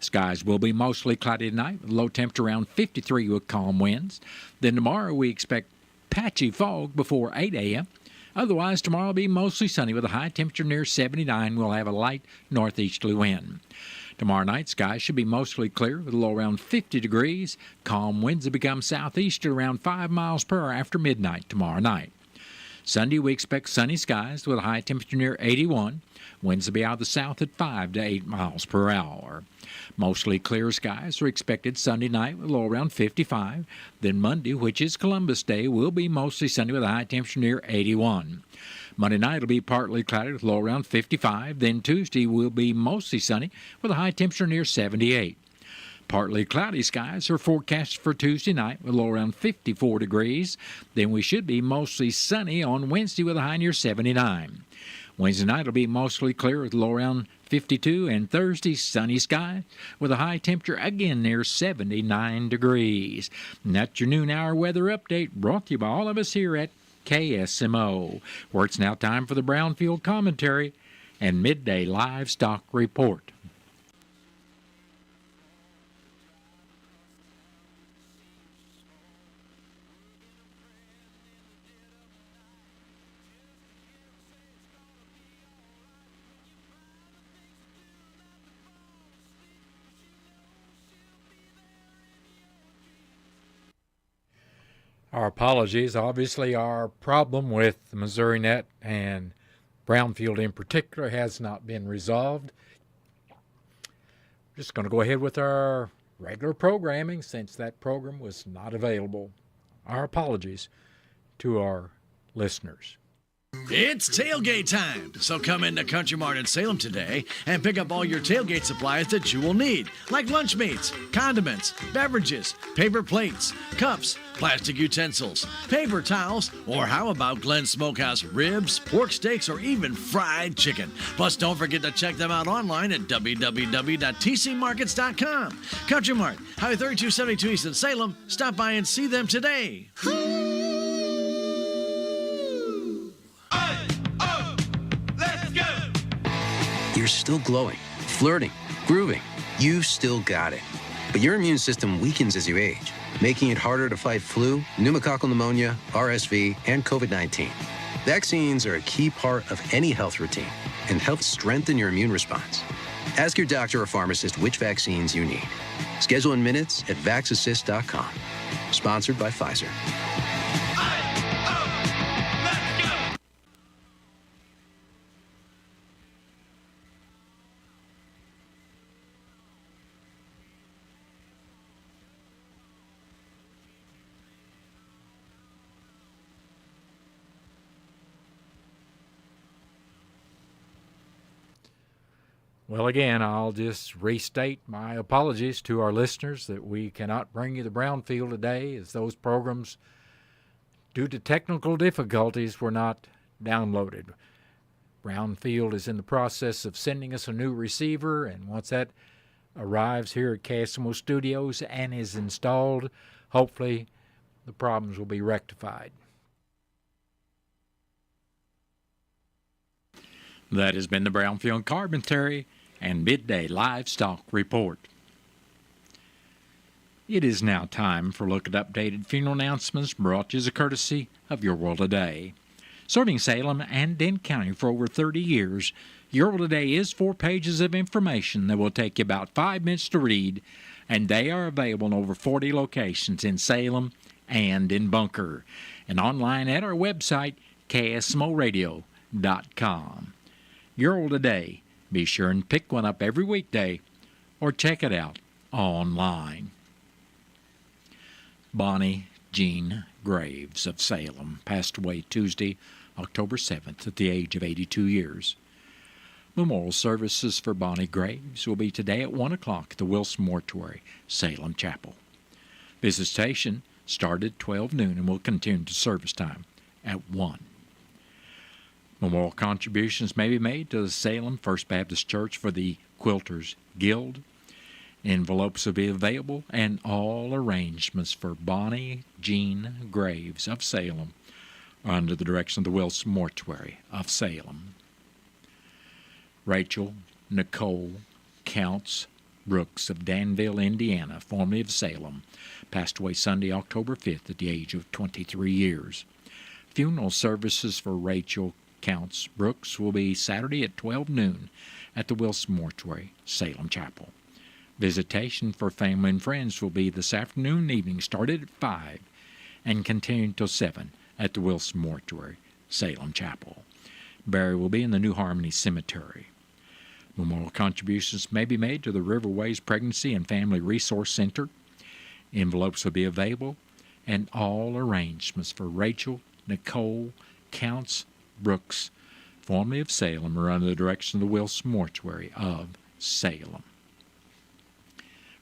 Skies will be mostly cloudy tonight with a low temperature around 53 with calm winds. Then tomorrow we expect patchy fog before 8 a.m. Otherwise, tomorrow will be mostly sunny with a high temperature near 79. We'll have a light northeasterly wind. Tomorrow night, skies should be mostly clear with a low around 50 degrees. Calm winds will become southeast at around 5 miles per hour after midnight tomorrow night. Sunday, we expect sunny skies with a high temperature near 81. Winds will be out of the south at 5 to 8 miles per hour. Mostly clear skies are expected Sunday night with a low around 55. Then Monday, which is Columbus Day, will be mostly sunny with a high temperature near 81. Monday night will be partly cloudy with a low around 55. Then Tuesday will be mostly sunny with a high temperature near 78. Partly cloudy skies are forecast for Tuesday night with a low around 54 degrees. Then we should be mostly sunny on Wednesday with a high near 79. Wednesday night will be mostly clear with a low around 52, and Thursday sunny skies with a high temperature again near 79 degrees. And that's your noon hour weather update brought to you by all of us here at KSMO, where it's now time for the Brownfield Commentary and Midday Livestock Report. Our apologies. Obviously, our problem with the Missouri Net and Brownfield in particular has not been resolved. We're just going to go ahead with our regular programming since that program was not available. Our apologies to our listeners. It's tailgate time, so come into Country Mart in Salem today and pick up all your tailgate supplies that you will need, like lunch meats, condiments, beverages, paper plates, cups, plastic utensils, paper towels, or how about Glenn Smokehouse ribs, pork steaks, or even fried chicken. Plus, don't forget to check them out online at www.tcmarkets.com. Country Mart, Highway 3272 East in Salem. Stop by and see them today. You're still glowing, flirting, grooving. You've still got it. But your immune system weakens as you age, making it harder to fight flu, pneumococcal pneumonia, RSV, and COVID-19. Vaccines are a key part of any health routine and help strengthen your immune response. Ask your doctor or pharmacist which vaccines you need. Schedule in minutes at vaxassist.com. Sponsored by Pfizer. Well, again, I'll just restate my apologies to our listeners that we cannot bring you the Brownfield today as those programs, due to technical difficulties, were not downloaded. Brownfield is in the process of sending us a new receiver, and once that arrives here at KSMO Studios and is installed, hopefully the problems will be rectified. That has been the Brownfield Commentary and Midday Livestock Report. It is now time for a look at updated funeral announcements brought to you as a courtesy of Your World Today. Serving Salem and Dent County for over 30 years, Your World Today is 4 pages of information that will take you about 5 minutes to read, and they are available in over 40 locations in Salem and in Bunker, and online at our website, ksmoradio.com. Your World Today. Be sure and pick one up every weekday or check it out online. Bonnie Jean Graves of Salem passed away Tuesday, October 7th at the age of 82 years. Memorial services for Bonnie Graves will be today at 1 o'clock at the Wilson Mortuary, Salem Chapel. Visitation started at 12 noon and will continue to service time at 1. Memorial contributions may be made to the Salem First Baptist Church for the Quilters Guild. Envelopes will be available, and all arrangements for Bonnie Jean Graves of Salem are under the direction of the Wilson Mortuary of Salem. Rachel Nicole Counts Brooks of Danville, Indiana, formerly of Salem, passed away Sunday, October 5th at the age of 23 years. Funeral services for Rachel Counts Brooks will be Saturday at 12 noon at the Wilson Mortuary, Salem Chapel. Visitation for family and friends will be this afternoon and evening, started at 5 and continuing till 7 at the Wilson Mortuary, Salem Chapel. Burial will be in the New Harmony Cemetery. Memorial contributions may be made to the Riverways Pregnancy and Family Resource Center. Envelopes will be available, and all arrangements for Rachel Nicole Counts Brooks, formerly of Salem, are under the direction of the Wilson Mortuary of Salem.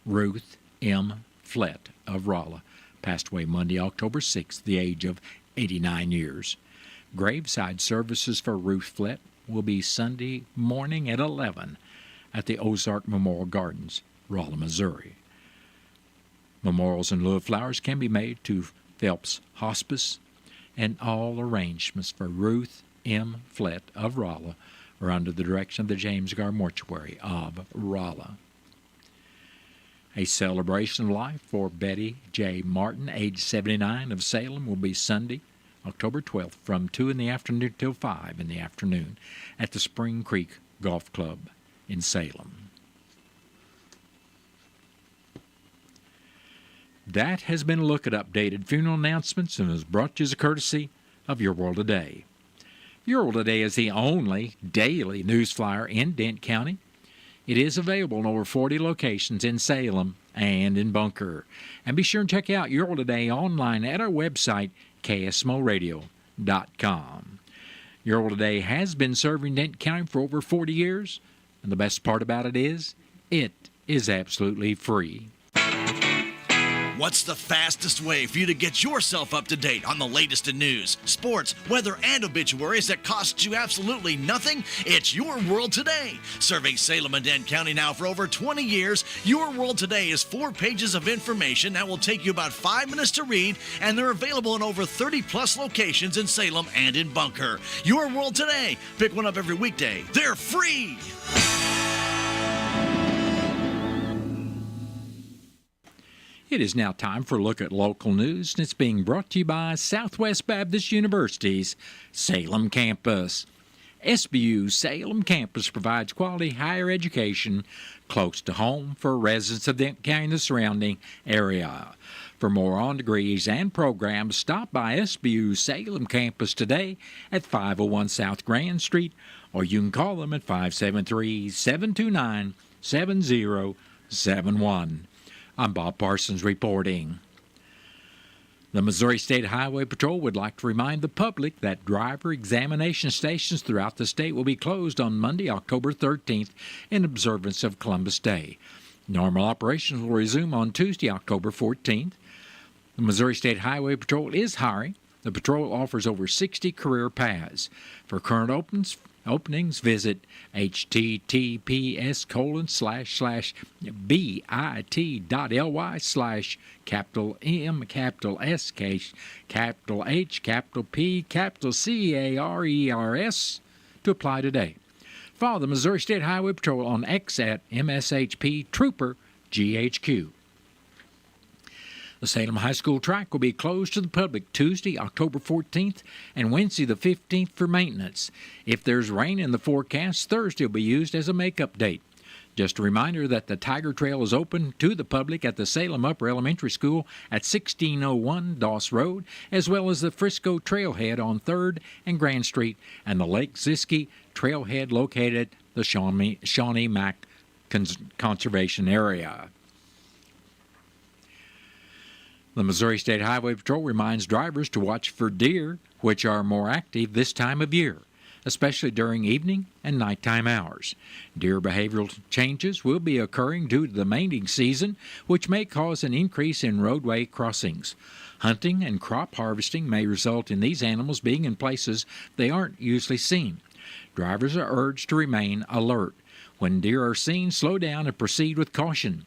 Ruth M. Flett of Rolla passed away Monday, October 6th, the age of 89 years. Graveside services for Ruth Flett will be Sunday morning at 11 at the Ozark Memorial Gardens, Rolla, Missouri. Memorials in lieu of flowers can be made to Phelps Hospice, and all arrangements for Ruth M. Flett of Rolla are under the direction of the James Gar Mortuary of Rolla. A celebration of life for Betty J. Martin, age 79, of Salem, will be Sunday, October 12th, from 2 in the afternoon till 5 in the afternoon at the Spring Creek Golf Club in Salem. That has been a look at updated funeral announcements and is brought to you as a courtesy of Your World Today. Your World Today is the only daily news flyer in Dent County. It is available in over 40 locations in Salem and in Bunker. And be sure and check out Your World Today online at our website, KSMOradio.com. Your World Today has been serving Dent County for over 40 years, and the best part about it is absolutely free. What's the fastest way for you to get yourself up to date on the latest in news, sports, weather, and obituaries that cost you absolutely nothing? It's Your World Today. Serving Salem and Dent County now for over 20 years, Your World Today is 4 pages of information that will take you about 5 minutes to read, and they're available in over 30-plus locations in Salem and in Bunker. Your World Today. Pick one up every weekday. They're free. It is now time for a look at local news, and it's being brought to you by Southwest Baptist University's Salem campus. SBU Salem campus provides quality higher education close to home for residents of Dent County and the surrounding area. For more on degrees and programs, stop by SBU Salem campus today at 501 South Grand Street, or you can call them at 573-729-7071. I'm Bob Parsons reporting. The Missouri State Highway Patrol would like to remind the public that driver examination stations throughout the state will be closed on Monday, October 13th, in observance of Columbus Day. Normal operations will resume on Tuesday, October 14th. The Missouri State Highway Patrol is hiring. The patrol offers over 60 career paths. For current openings, visit https://bit.ly/M_S_H_P_CARERS to apply today. Follow the Missouri State Highway Patrol on X at MSHP Trooper GHQ. The Salem High School track will be closed to the public Tuesday, October 14th, and Wednesday the 15th for maintenance. If there's rain in the forecast, Thursday will be used as a makeup date. Just a reminder that the Tiger Trail is open to the public at the Salem Upper Elementary School at 1601 Doss Road, as well as the Frisco Trailhead on 3rd and Grand Street, and the Lake Ziski Trailhead located at the Shawnee Mac Conservation Area. The Missouri State Highway Patrol reminds drivers to watch for deer, which are more active this time of year, especially during evening and nighttime hours. Deer behavioral changes will be occurring due to the mating season, which may cause an increase in roadway crossings. Hunting and crop harvesting may result in these animals being in places they aren't usually seen. Drivers are urged to remain alert. When deer are seen, slow down and proceed with caution.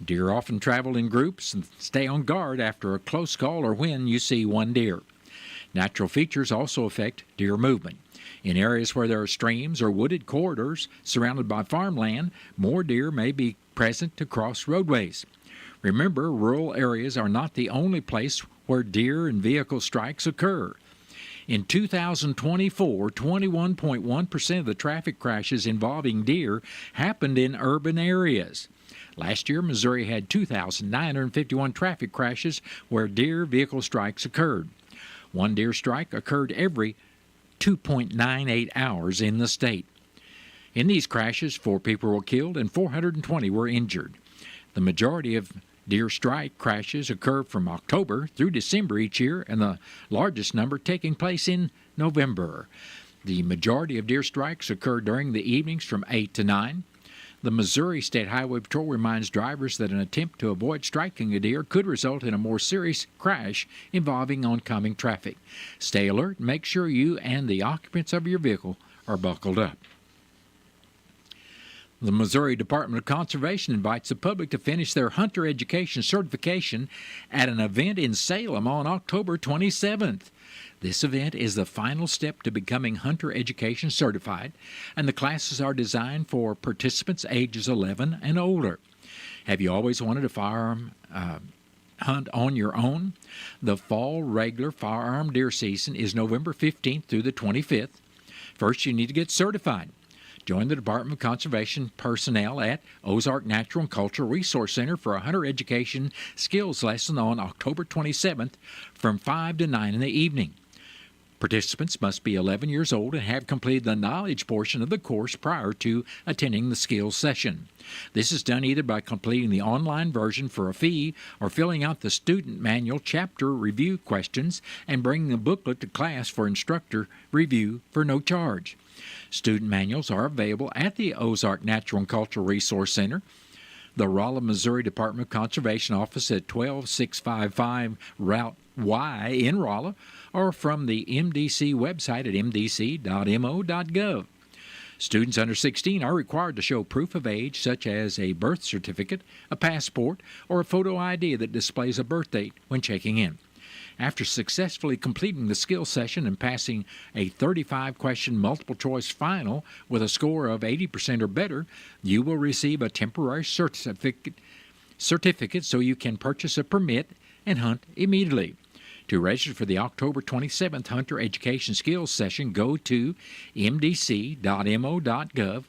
Deer often travel in groups and stay on guard after a close call or when you see one deer. Natural features also affect deer movement. In areas where there are streams or wooded corridors surrounded by farmland, more deer may be present to cross roadways. Remember, rural areas are not the only place where deer and vehicle strikes occur. In 2024, 21.1% of the traffic crashes involving deer happened in urban areas. Last year, Missouri had 2,951 traffic crashes where deer vehicle strikes occurred. One deer strike occurred every 2.98 hours in the state. In these crashes, 4 people were killed and 420 were injured. The majority of deer strike crashes occur from October through December each year, and the largest number taking place in November. The majority of deer strikes occur during the evenings from 8 to 9. The Missouri State Highway Patrol reminds drivers that an attempt to avoid striking a deer could result in a more serious crash involving oncoming traffic. Stay alert and make sure you and the occupants of your vehicle are buckled up. The Missouri Department of Conservation invites the public to finish their hunter education certification at an event in Salem on October 27th. This event is the final step to becoming hunter education certified, and the classes are designed for participants ages 11 and older. Have you always wanted a firearm hunt on your own? The fall regular firearm deer season is November 15th through the 25th. First, you need to get certified. Join the Department of Conservation personnel at Ozark Natural and Cultural Resource Center for a hunter education skills lesson on October 27th from 5 to 9 in the evening. Participants must be 11 years old and have completed the knowledge portion of the course prior to attending the skills session. This is done either by completing the online version for a fee or filling out the student manual chapter review questions and bringing a booklet to class for instructor review for no charge. Student manuals are available at the Ozark Natural and Cultural Resource Center, the Rolla, Missouri Department of Conservation Office at 12655 Route Y in Rolla, or from the MDC website at mdc.mo.gov. Students under 16 are required to show proof of age, such as a birth certificate, a passport, or a photo ID that displays a birth date when checking in. After successfully completing the skill session and passing a 35-question multiple-choice final with a score of 80% or better, you will receive a temporary certificate so you can purchase a permit and hunt immediately. To register for the October 27th Hunter Education Skills Session, go to mdc.mo.gov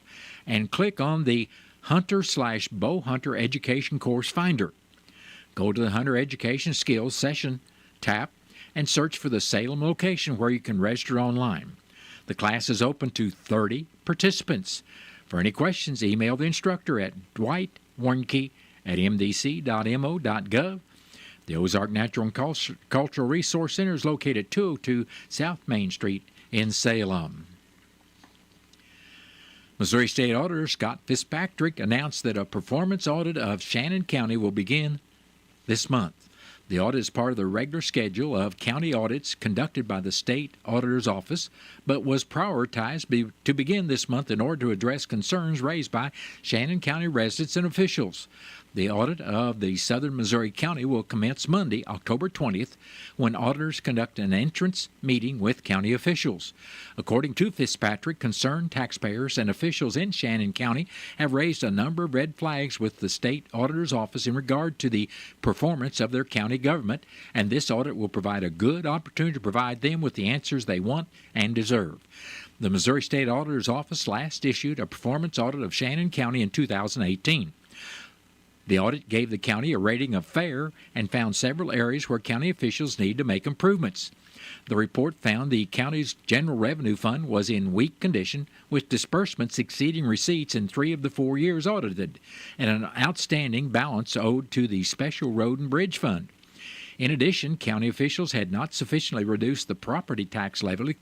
and click on the Hunter/Bow Hunter Education Course Finder. Go to the Hunter Education Skills Session tab and search for the Salem location where you can register online. The class is open to 30 participants. For any questions, email the instructor at dwight.warnke@mdc.mo.gov. The Ozark Natural and Cultural Resource Center is located at 202 South Main Street in Salem. Missouri State Auditor Scott Fitzpatrick announced that a performance audit of Shannon County will begin this month. The audit is part of the regular schedule of county audits conducted by the State Auditor's Office, but was prioritized to begin this month in order to address concerns raised by Shannon County residents and officials. The audit of the Southern Missouri County will commence Monday, October 20th, when auditors conduct an entrance meeting with county officials. According to Fitzpatrick, concerned taxpayers and officials in Shannon County have raised a number of red flags with the State Auditor's Office in regard to the performance of their county government, and this audit will provide a good opportunity to provide them with the answers they want and deserve. The Missouri State Auditor's Office last issued a performance audit of Shannon County in 2018. The audit gave the county a rating of fair and found several areas where county officials need to make improvements. The report found the county's general revenue fund was in weak condition, with disbursements exceeding receipts in 3 of the 4 years audited, and an outstanding balance owed to the Special Road and Bridge Fund. In addition, county officials had not sufficiently reduced the property tax levy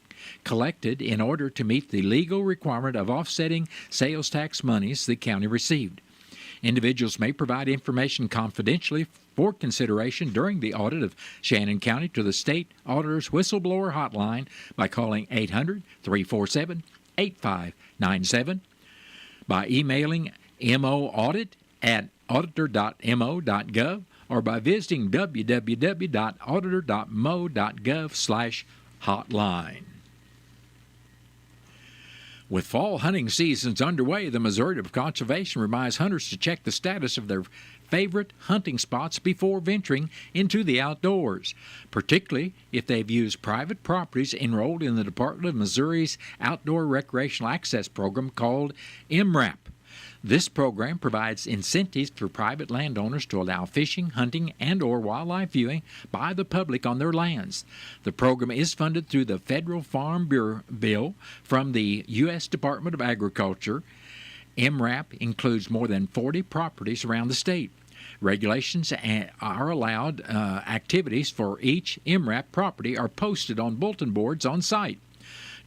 collected in order to meet the legal requirement of offsetting sales tax monies the county received. Individuals may provide information confidentially for consideration during the audit of Shannon County to the State Auditor's Whistleblower Hotline by calling 800-347-8597, by emailing moaudit@auditor.mo.gov, or by visiting www.auditor.mo.gov/hotline. With fall hunting seasons underway, the Missouri Department of Conservation reminds hunters to check the status of their favorite hunting spots before venturing into the outdoors, particularly if they've used private properties enrolled in the Department of Missouri's Outdoor Recreational Access Program called MRAP. This program provides incentives for private landowners to allow fishing, hunting, and/or wildlife viewing by the public on their lands. The program is funded through the Federal Farm Bill from the U.S. Department of Agriculture. MRAP includes more than 40 properties around the state. Regulations are allowed. Activities for each MRAP property are posted on bulletin boards on site.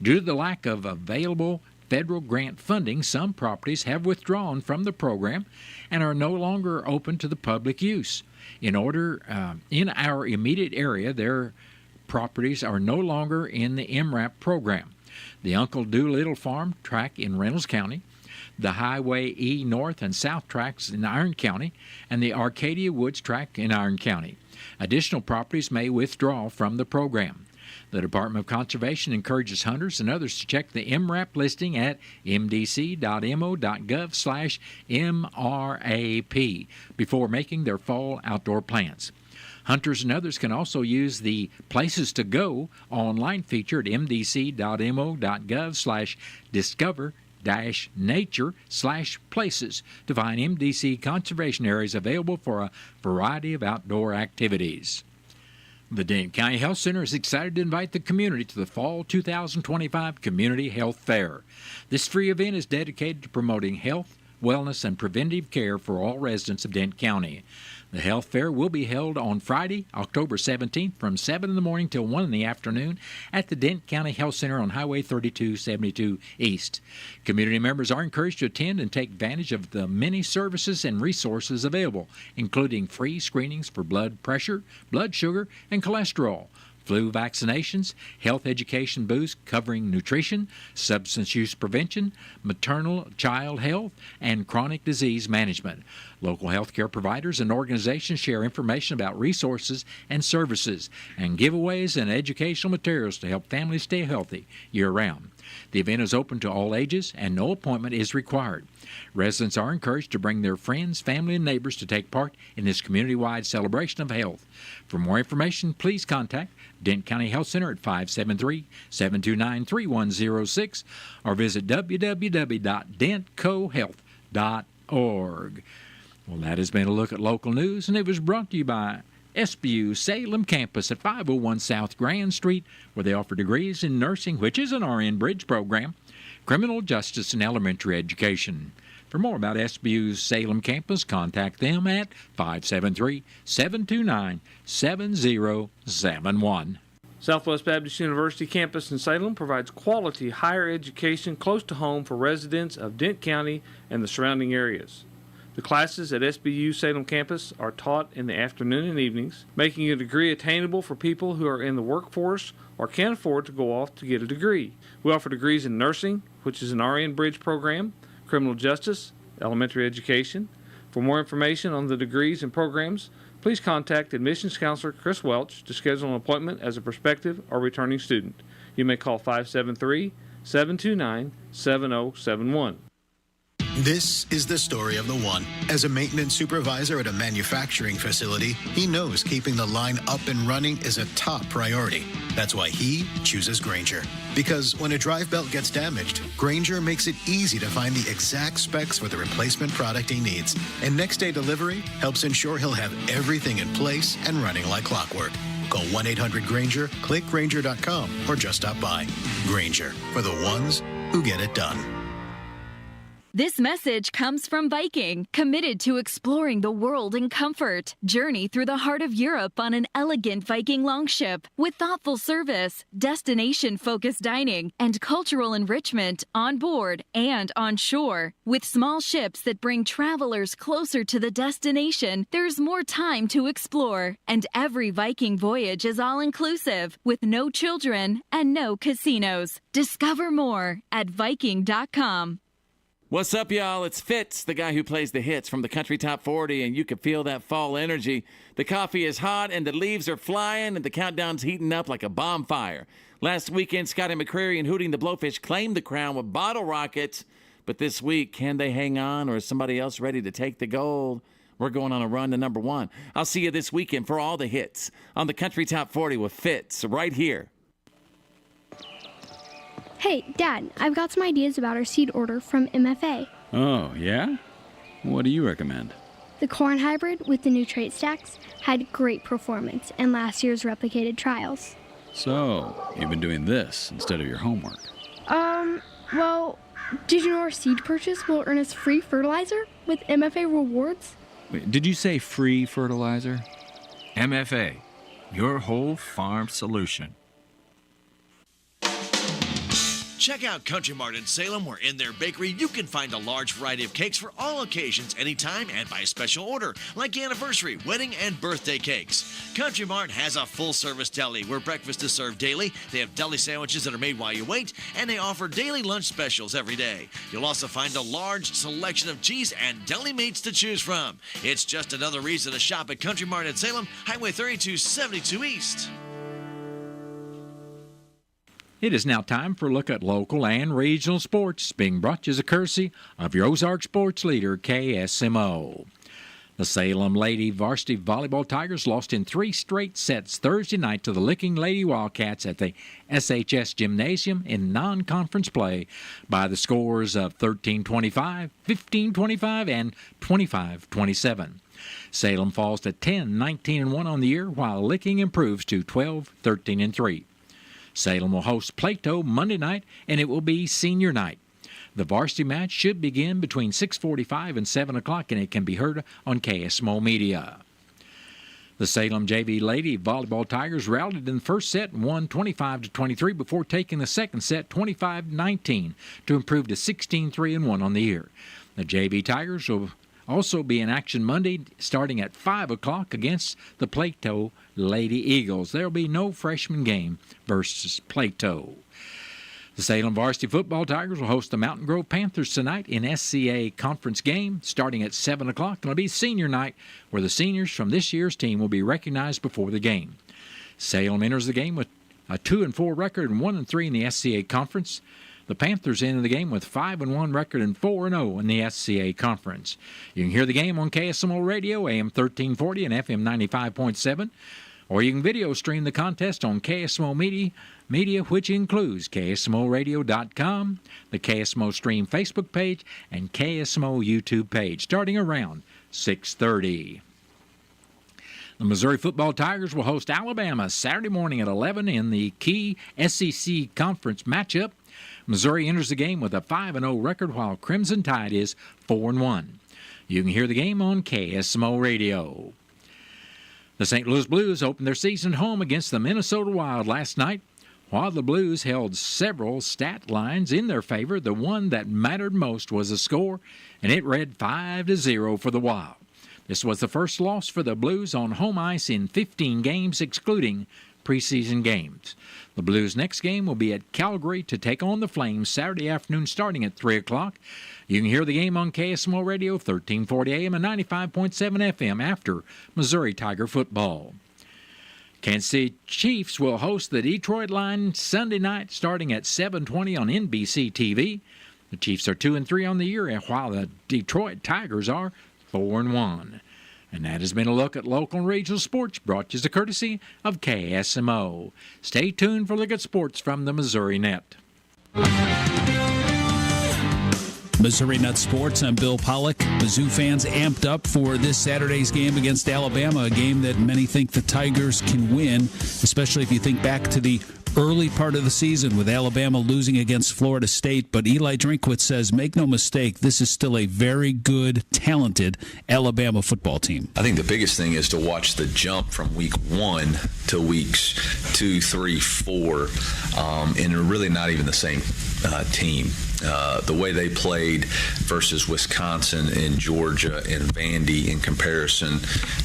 Due to the lack of available federal grant funding, some properties have withdrawn from the program and are no longer open to the public use. In our immediate area, their properties are no longer in the MRAP program. The Uncle Doolittle Farm tract in Reynolds County, the Highway E North and South tracts in Iron County, and the Arcadia Woods tract in Iron County. Additional properties may withdraw from the program. The Department of Conservation encourages hunters and others to check the MRAP listing at mdc.mo.gov/MRAP before making their fall outdoor plans. Hunters and others can also use the Places to Go online feature at mdc.mo.gov/discover-nature/places to find MDC conservation areas available for a variety of outdoor activities. The Denton County Health Center is excited to invite the community to the Fall 2025 Community Health Fair. This free event is dedicated to promoting health, wellness, and preventive care for all residents of Denton County. The health fair will be held on Friday, October 17th from 7 in the morning till 1 in the afternoon at the Denton County Health Center on Highway 3272 East. Community members are encouraged to attend and take advantage of the many services and resources available, including free screenings for blood pressure, blood sugar, and cholesterol, flu vaccinations, health education booths covering nutrition, substance use prevention, maternal child health, and chronic disease management. Local healthcare providers and organizations share information about resources and services, and giveaways and educational materials to help families stay healthy year-round. The event is open to all ages, and no appointment is required. Residents are encouraged to bring their friends, family, and neighbors to take part in this community-wide celebration of health. For more information, please contact Denton County Health Center at 573-729-3106 or visit www.dentcohealth.org. Well, that has been a look at local news, and it was brought to you by SBU Salem Campus at 501 South Grand Street, where they offer degrees in nursing, which is an RN Bridge program, criminal justice, and elementary education. For more about SBU's Salem Campus, contact them at 573-729-7071. Southwest Baptist University campus in Salem provides quality higher education close to home for residents of Denton County and the surrounding areas. The classes at SBU Salem campus are taught in the afternoon and evenings, making a degree attainable for people who are in the workforce or can't afford to go off to get a degree. We offer degrees in nursing, which is an RN Bridge program, criminal justice, elementary education. For more information on the degrees and programs, please contact admissions counselor Chris Welch to schedule an appointment as a prospective or returning student. You may call 573-729-7071. This is the story of the one. As a maintenance supervisor at a manufacturing facility, he knows keeping the line up and running is a top priority. That's why he chooses Grainger. Because when a drive belt gets damaged, Grainger makes it easy to find the exact specs for the replacement product he needs. And next day delivery helps ensure he'll have everything in place and running like clockwork. Call 1-800-GRAINGER, click Grainger.com, or just stop by. Grainger, for the ones who get it done. This message comes from Viking, committed to exploring the world in comfort. Journey through the heart of Europe on an elegant Viking longship with thoughtful service, destination-focused dining, and cultural enrichment on board and on shore. With small ships that bring travelers closer to the destination, there's more time to explore. And every Viking voyage is all-inclusive, with no children and no casinos. Discover more at Viking.com. What's up, y'all? It's Fitz, the guy who plays the hits from the Country Top 40, and you can feel that fall energy. The coffee is hot, and the leaves are flying, and the countdown's heating up like a bonfire. Last weekend, Scotty McCreery and Hooting the Blowfish claimed the crown with bottle rockets. But this week, can they hang on, or is somebody else ready to take the gold? We're going on a run to number one. I'll see you this weekend for all the hits on the Country Top 40 with Fitz right here. Hey, Dad, I've got some ideas about our seed order from MFA. Oh, yeah? What do you recommend? The corn hybrid with the new trait stacks had great performance in last year's replicated trials. So, you've been doing this instead of your homework. Well, did you know our seed purchase will earn us free fertilizer with MFA rewards? Wait, did you say free fertilizer? MFA, your whole farm solution. Check out Country Mart in Salem, where in their bakery you can find a large variety of cakes for all occasions, anytime, and by special order, like anniversary, wedding, and birthday cakes. Country Mart has a full-service deli where breakfast is served daily. They have deli sandwiches that are made while you wait, and they offer daily lunch specials every day. You'll also find a large selection of cheese and deli meats to choose from. It's just another reason to shop at Country Mart in Salem, Highway 3272 East. It is now time for a look at local and regional sports, being brought to you as a courtesy of your Ozark sports leader, KSMO. The Salem Lady Varsity Volleyball Tigers lost in 3 straight sets Thursday night to the Licking Lady Wildcats at the SHS Gymnasium in non-conference play by the scores of 13-25, 15-25, and 25-27. Salem falls to 10-19-1 on the year, while Licking improves to 12-13-3. Salem will host Plato Monday night, and it will be senior night. The varsity match should begin between 6:45 and 7 o'clock, and it can be heard on KSMO Media. The Salem JV Lady Volleyball Tigers rallied in the first set and won 25-23 before taking the second set 25-19 to improve to 16-3-1 on the year. The JV Tigers will also be in action Monday starting at 5 o'clock against the Plato Lady Eagles. There will be no freshman game versus Plato. The Salem Varsity Football Tigers will host the Mountain Grove Panthers tonight in SCA conference game starting at 7 o'clock. It'll be senior night where the seniors from this year's team will be recognized before the game. Salem enters the game with a 2-4 record and 1-3 in the SCA conference. The Panthers enter the game with 5-1 record and 4-0 in the SCA Conference. You can hear the game on KSMO Radio, AM 1340 and FM 95.7, or you can video stream the contest on KSMO Media, which includes KSMORadio.com, the KSMO Stream Facebook page, and KSMO YouTube page, starting around 6:30. The Missouri Football Tigers will host Alabama Saturday morning at 11 in the key SEC Conference matchup. Missouri enters the game with a 5-0 record, while Crimson Tide is 4-1. You can hear the game on KSMO Radio. The St. Louis Blues opened their season home against the Minnesota Wild last night. While the Blues held several stat lines in their favor, the one that mattered most was the score, and it read 5-0 for the Wild. This was the first loss for the Blues on home ice in 15 games, excluding preseason games. The Blues' next game will be at Calgary to take on the Flames Saturday afternoon starting at 3 o'clock. You can hear the game on KSMO Radio, 1340 AM and 95.7 FM after Missouri Tiger football. Kansas City Chiefs will host the Detroit Lions Sunday night starting at 7:20 on NBC TV. The Chiefs are 2-3 on the year, while the Detroit Tigers are 4-1. And that has been a look at local and regional sports brought to you as a courtesy of KSMO. Stay tuned for a look at sports from the Missouri Net. Missouri Net Sports, I'm Bill Pollock. Mizzou fans amped up for this Saturday's game against Alabama, a game that many think the Tigers can win, especially if you think back to the early part of the season with Alabama losing against Florida State. But Eli Drinkwitz says, make no mistake, this is still a very good, talented Alabama football team. I think the biggest thing is to watch the jump from week 1 to weeks 2, 3, 4, and they're really not even the same team. The way they played versus Wisconsin and Georgia and Vandy in comparison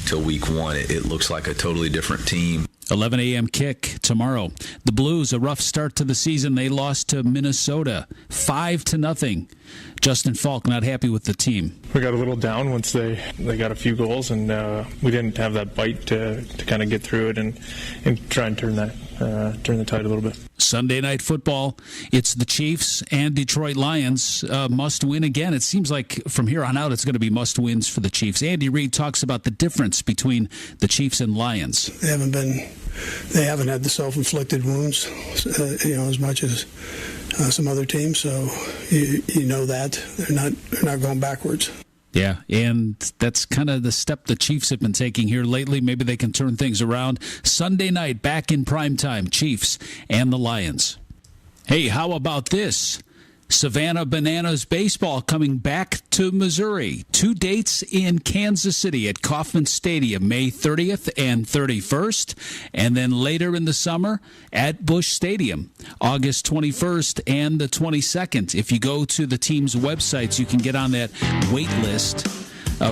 to week 1, it looks like a totally different team. 11 a.m. kick tomorrow. The Blues, a rough start to the season. They lost to Minnesota 5-0. Justin Falk not happy with the team. We got a little down once they got a few goals, and we didn't have that bite to kind of get through it and try and turn the tide a little bit. Sunday night football, it's the Chiefs and Detroit Lions. Must win again. It seems like from here on out it's going to be must wins for the Chiefs. Andy Reid talks about the difference between the Chiefs and Lions. They haven't had the self-inflicted wounds, as much as some other teams. So you know that they're not going backwards. Yeah, and that's kind of the step the Chiefs have been taking here lately. Maybe they can turn things around. Sunday night, back in primetime, Chiefs and the Lions. Hey, how about this? Savannah Bananas baseball coming back to Missouri. 2 dates in Kansas City at Kauffman Stadium, May 30th and 31st. And then later in the summer at Busch Stadium, August 21st and the 22nd. If you go to the team's websites, you can get on that wait list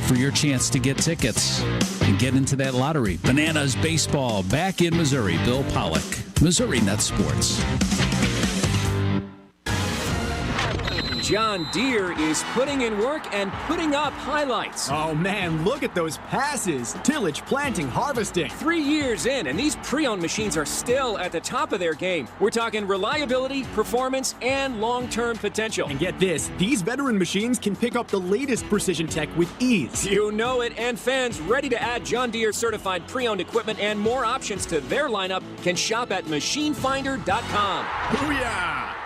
for your chance to get tickets and get into that lottery. Bananas baseball back in Missouri. Bill Pollock, Missouri Net Sports. John Deere is putting in work and putting up highlights. Oh man, look at those passes. Tillage, planting, harvesting. 3 years in, and these pre-owned machines are still at the top of their game. We're talking reliability, performance, and long-term potential. And get this, these veteran machines can pick up the latest precision tech with ease. You know it, and fans ready to add John Deere certified pre-owned equipment and more options to their lineup can shop at machinefinder.com. Booyah!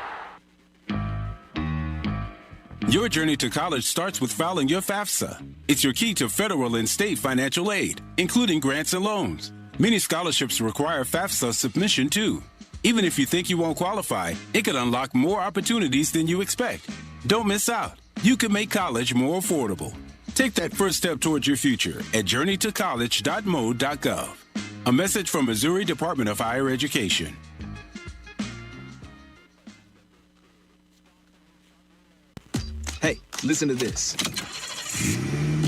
Your journey to college starts with filing your FAFSA. It's your key to federal and state financial aid, including grants and loans. Many scholarships require FAFSA submission too. Even if you think you won't qualify, it could unlock more opportunities than you expect. Don't miss out. You can make college more affordable. Take that first step towards your future at journeytocollege.mo.gov. A message from Missouri Department of Higher Education. Hey, listen to this.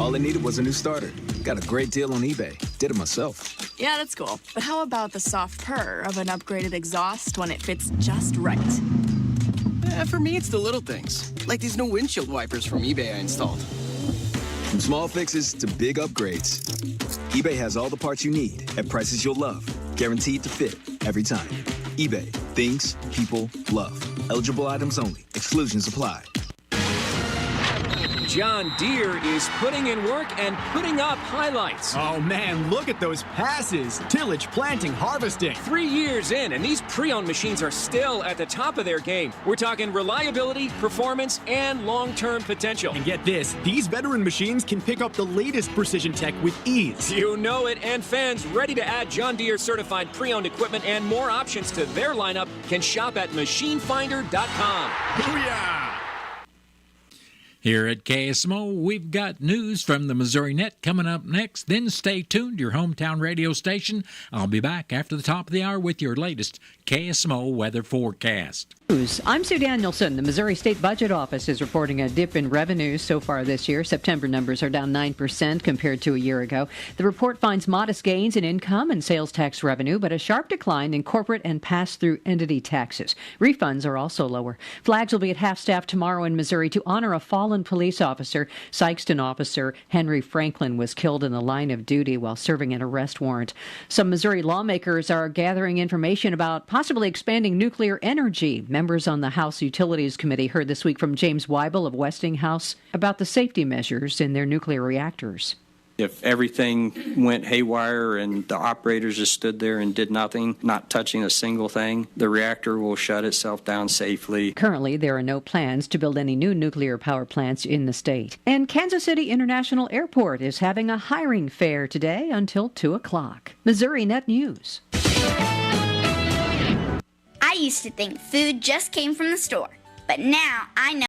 All I needed was a new starter. Got a great deal on eBay. Did it myself. Yeah, that's cool. But how about the soft purr of an upgraded exhaust when it fits just right? For me, it's the little things. Like these new windshield wipers from eBay I installed. From small fixes to big upgrades, eBay has all the parts you need at prices you'll love. Guaranteed to fit every time. eBay. Things people love. Eligible items only. Exclusions apply. John Deere is putting in work and putting up highlights. Oh man, look at those passes. Tillage, planting, harvesting. 3 years in, and these pre-owned machines are still at the top of their game. We're talking reliability, performance, and long-term potential. And get this, these veteran machines can pick up the latest precision tech with ease. You know it, and fans ready to add John Deere certified pre-owned equipment and more options to their lineup can shop at machinefinder.com. Booyah! Here at KSMO, we've got news from the Missouri Net coming up next. Then stay tuned to your hometown radio station. I'll be back after the top of the hour with your latest KSMO weather forecast. I'm Sue Danielson. The Missouri State Budget Office is reporting a dip in revenues so far this year. September numbers are down 9% compared to a year ago. The report finds modest gains in income and sales tax revenue, but a sharp decline in corporate and pass-through entity taxes. Refunds are also lower. Flags will be at half-staff tomorrow in Missouri to honor a fallen police officer. Sikeston officer Henry Franklin was killed in the line of duty while serving an arrest warrant. Some Missouri lawmakers are gathering information about possibly expanding nuclear energy. Members on the House Utilities Committee heard this week from James Weibel of Westinghouse about the safety measures in their nuclear reactors. If everything went haywire and the operators just stood there and did nothing, not touching a single thing, the reactor will shut itself down safely. Currently, there are no plans to build any new nuclear power plants in the state. And Kansas City International Airport is having a hiring fair today until 2 o'clock. Missouri Net News. I used to think food just came from the store, but now I know